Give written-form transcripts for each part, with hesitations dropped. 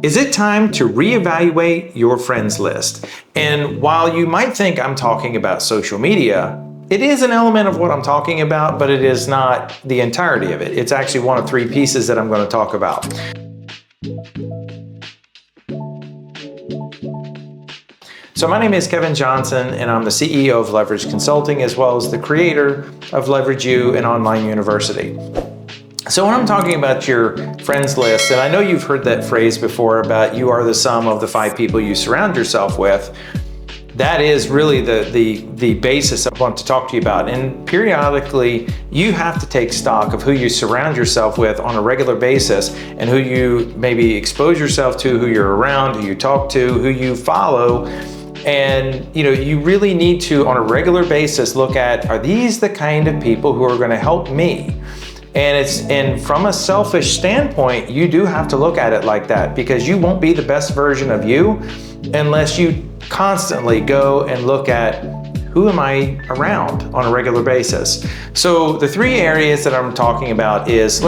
Is it time to reevaluate your friends list? And while you might think I'm talking about social media, it is an element of what I'm talking about, but it is not the entirety of it. It's actually one of three pieces that I'm going to talk about. So my name is Kevin Johnson, and I'm the CEO of Leverage Consulting, as well as the creator of Leverage U, an online university. So when I'm talking about your friends list, and I know you've heard that phrase before about you are the sum of the 5 people you surround yourself with, that is really the basis I want to talk to you about. And periodically, you have to take stock of who you surround yourself with on a regular basis and who you maybe expose yourself to, who you're around, who you talk to, who you follow. And you really need to, on a regular basis, look at, are these the kind of people who are going to help me? And from a selfish standpoint, you do have to look at it like that, because you won't be the best version of you unless you constantly go and look at, who am I around on a regular basis? So the 3 areas that I'm talking about is,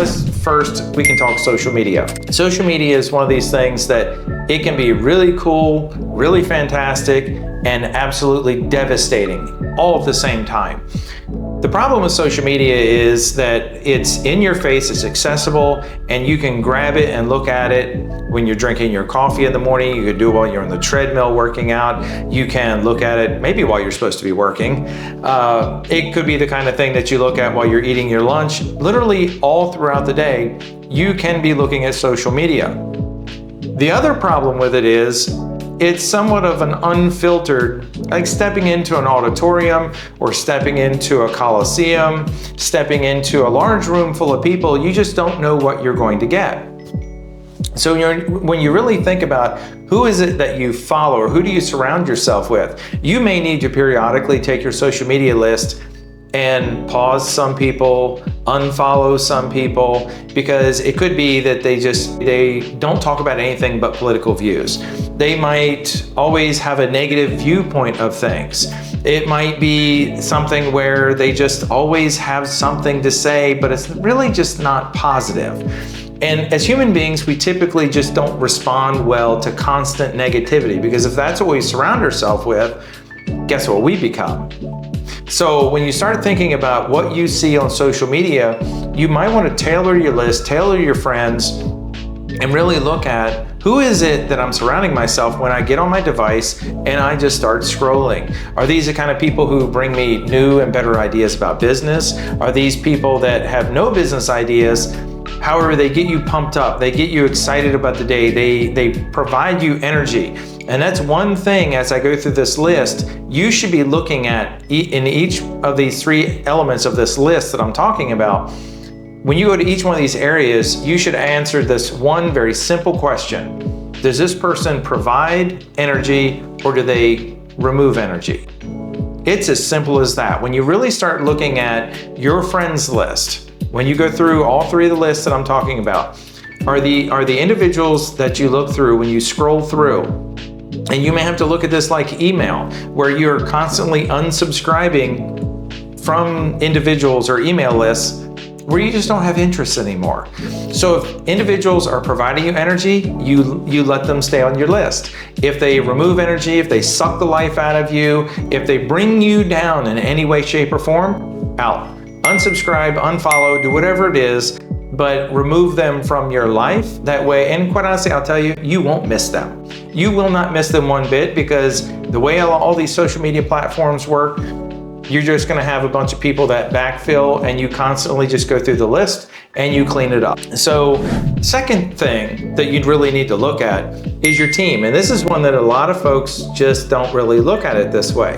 first we can talk social media. Social media is one of these things that it can be really cool, really fantastic, and absolutely devastating all at the same time. The problem with social media is that it's in your face, it's accessible, and you can grab it and look at it when you're drinking your coffee in the morning. You can do it while you're on the treadmill working out. You can look at it maybe while you're supposed to be working. It could be the kind of thing that you look at while you're eating your lunch. Literally all throughout the day, you can be looking at social media. The other problem with it is, it's somewhat of an unfiltered, like stepping into an auditorium or stepping into a coliseum, stepping into a large room full of people. You just don't know what you're going to get. So when you really think about who is it that you follow or who do you surround yourself with, you may need to periodically take your social media list and pause some people, unfollow some people, because it could be that they don't talk about anything but political views. They might always have a negative viewpoint of things. It might be something where they just always have something to say, but it's really just not positive. And as human beings, we typically just don't respond well to constant negativity, because if that's what we surround ourselves with, guess what we become? So when you start thinking about what you see on social media, you might want to tailor your list, tailor your friends, and really look at, who is it that I'm surrounding myself when I get on my device and I just start scrolling? Are these the kind of people who bring me new and better ideas about business? Are these people that have no business ideas? However, they get you pumped up, they get you excited about the day, they provide you energy. And that's one thing, as I go through this list, you should be looking at in each of these 3 elements of this list that I'm talking about. When you go to each one of these areas, you should answer this one very simple question. Does this person provide energy, or do they remove energy? It's as simple as that. When you really start looking at your friends list, when you go through all 3 of the lists that I'm talking about, are the individuals that you look through when you scroll through, and you may have to look at this like email, where you're constantly unsubscribing from individuals or email lists where you just don't have interest anymore. So if individuals are providing you energy, you let them stay on your list. If they remove energy, if they suck the life out of you, if they bring you down in any way, shape, or form, out. Unsubscribe, unfollow, do whatever it is, but remove them from your life that way. And quite honestly, I'll tell you, you won't miss them. You will not miss them one bit, because the way all these social media platforms work, you're just gonna have a bunch of people that backfill, and you constantly just go through the list and you clean it up. So second thing that you'd really need to look at is your team. And this is one that a lot of folks just don't really look at it this way.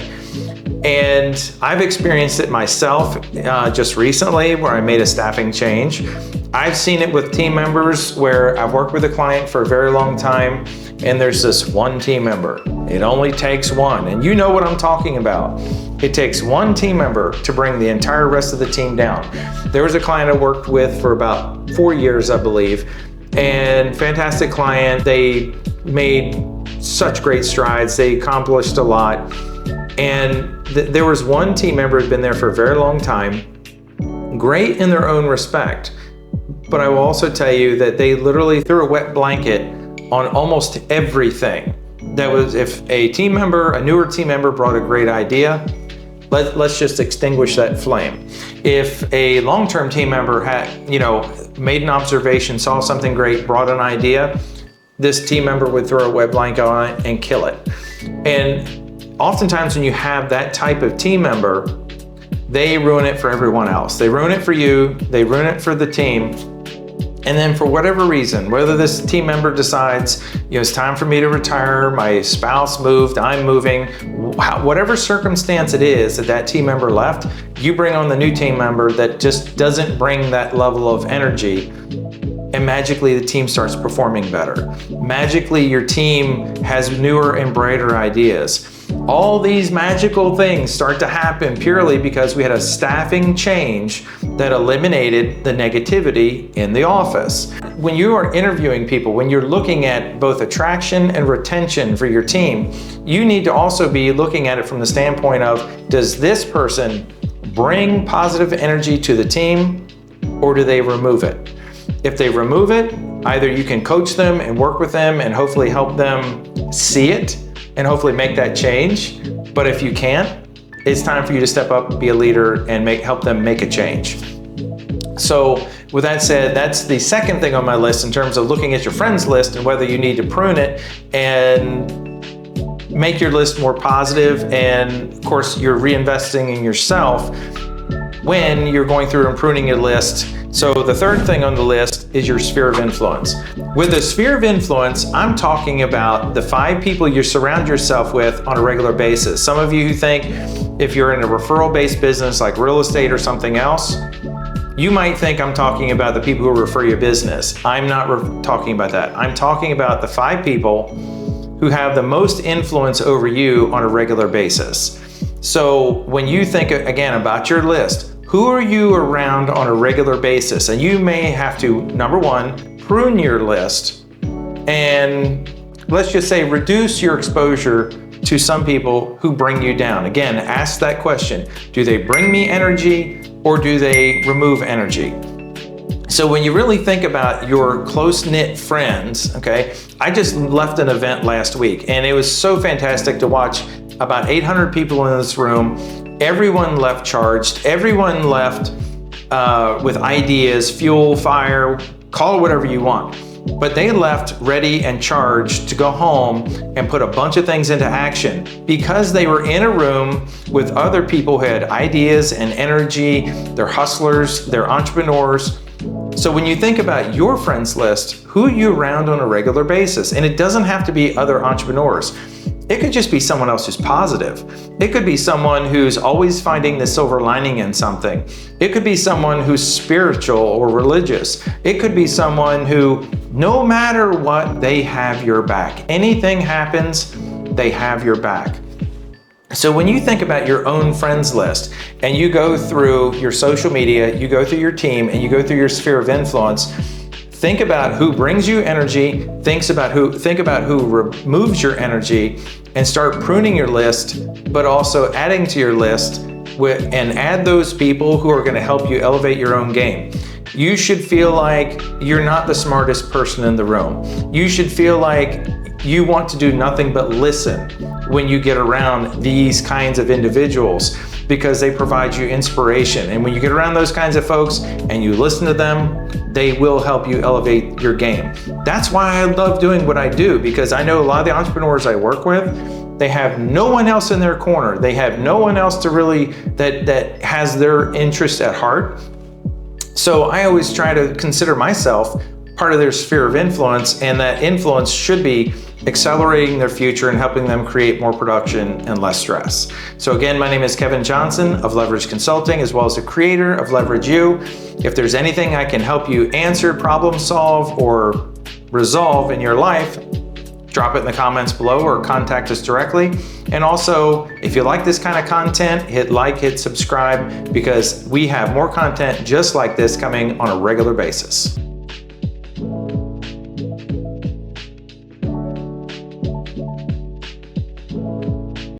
And I've experienced it myself just recently, where I made a staffing change. I've seen it with team members where I've worked with a client for a very long time, and there's this one team member. It only takes one, and you know what I'm talking about. It takes one team member to bring the entire rest of the team down. There was a client I worked with for about 4 years, I believe, and fantastic client. They made such great strides. They accomplished a lot. And there was one team member who'd been there for a very long time, great in their own respect. But I will also tell you that they literally threw a wet blanket on almost everything. That was, if a newer team member brought a great idea, let's just extinguish that flame. If a long-term team member had, made an observation, saw something great, brought an idea, this team member would throw a web blanket on it and kill it. And oftentimes when you have that type of team member, they ruin it for everyone else. They ruin it for you, they ruin it for the team. And then for whatever reason, whether this team member decides, it's time for me to retire, my spouse moved, I'm moving, whatever circumstance it is that team member left, you bring on the new team member that just doesn't bring that level of energy, and magically the team starts performing better. Magically your team has newer and brighter ideas. All these magical things start to happen purely because we had a staffing change that eliminated the negativity in the office. When you are interviewing people, when you're looking at both attraction and retention for your team, you need to also be looking at it from the standpoint of, does this person bring positive energy to the team, or do they remove it? If they remove it, either you can coach them and work with them and hopefully help them see it and hopefully make that change. But if you can't, it's time for you to step up, be a leader, and help them make a change. So with that said, that's the second thing on my list in terms of looking at your friends list and whether you need to prune it and make your list more positive. And of course, you're reinvesting in yourself when you're going through and pruning your list. So the third thing on the list is your sphere of influence. With the sphere of influence, I'm talking about the 5 people you surround yourself with on a regular basis. Some of you who think if you're in a referral-based business like real estate or something else, you might think I'm talking about the people who refer you business. I'm not talking about that. I'm talking about the 5 people who have the most influence over you on a regular basis. So when you think, again, about your list, who are you around on a regular basis? And you may have to, number one, prune your list and let's just say reduce your exposure to some people who bring you down. Again, ask that question. Do they bring me energy or do they remove energy? So when you really think about your close-knit friends, okay, I just left an event last week and it was so fantastic to watch about 800 people in this room. Everyone left charged, everyone left with ideas, fuel, fire, call it whatever you want. But they left ready and charged to go home and put a bunch of things into action because they were in a room with other people who had ideas and energy. They're hustlers, they're entrepreneurs. So when you think about your friends list, who are you around on a regular basis? And it doesn't have to be other entrepreneurs. It could just be someone else who's positive. It could be someone who's always finding the silver lining in something. It could be someone who's spiritual or religious. It could be someone who, no matter what, they have your back. Anything happens, they have your back. So when you think about your own friends list and you go through your social media, you go through your team, and you go through your sphere of influence, think about who brings you energy, think about who removes your energy, and start pruning your list, but also adding to your list and add those people who are going to help you elevate your own game. You should feel like you're not the smartest person in the room. You should feel like you want to do nothing but listen when you get around these kinds of individuals, because they provide you inspiration. And when you get around those kinds of folks and you listen to them, they will help you elevate your game. That's why I love doing what I do, because I know a lot of the entrepreneurs I work with, they have no one else in their corner. They have no one else to really, that has their interest at heart. So I always try to consider myself part of their sphere of influence, and that influence should be accelerating their future and helping them create more production and less stress. So again, my name is Kevin Johnson of Leverage Consulting, as well as the creator of Leverage You. If there's anything I can help you answer, problem solve, or resolve in your life, drop it in the comments below or contact us directly. And also, if you like this kind of content, hit like, hit subscribe, because we have more content just like this coming on a regular basis.